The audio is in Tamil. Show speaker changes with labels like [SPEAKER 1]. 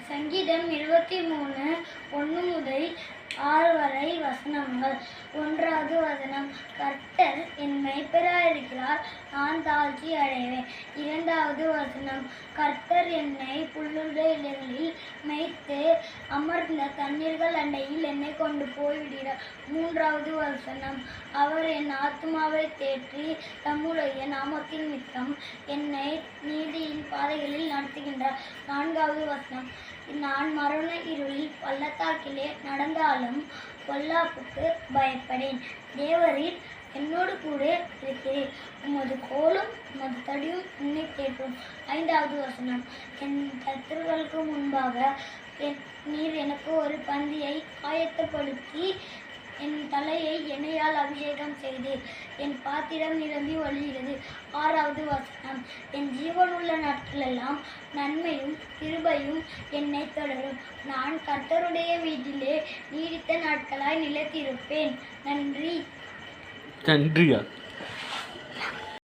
[SPEAKER 1] சங்கீதம் 23 1 முதல் 6 வரை வசனங்கள். 1வது வசனம், கர்த்தர் என் மேய்ப்பராயிருக்கிறார், நான் தாழ்ச்சி அடைவேன். 2வது வசனம், கர்த்தர் என்னை புல்லுள்ள இடங்களில் மேய்த்து அமர்ந்த தண்ணீர்கள் அண்டையில் என்னை கொண்டு போய்விடுகிறார். 3வது வசனம், அவர் என் ஆத்துமாவை தேற்றி தம்முடைய நாமத்தின் நிமித்தம் என்னை நீதியின் பாதைகளில் நடத்துகின்றார். 4வது வசனம், நான் மரண இருளில் பள்ளத்தாக்கிலே நடந்தாலும் பொல்லாப்புக்கு பயப்படேன், தேவரீர் என்னோடு கூட இருக்கிறேன், உமது கோலும் உமது தடியும் என்னை தேற்றும். 5வது வசனம், என் சத்துருக்களுக்கு முன்பாக நீர் எனக்கு ஒரு பந்தியை ஆயத்தப்படுத்தி என் தலையை எண்ணெயால் அபிஷேகம் செய்தீர், என் பாத்திரம் நிரம்பி வழிகிறது. 6வது வசனம், என் ஜீவனுள்ள நாட்களெல்லாம் நன்மையும் கிருபையும் என்னை தொடரும், நான் கர்த்தருடைய வீட்டிலே நீடித்த நாட்களாய் நிலைத்திருப்பேன். நன்றி.
[SPEAKER 2] நன்றியா?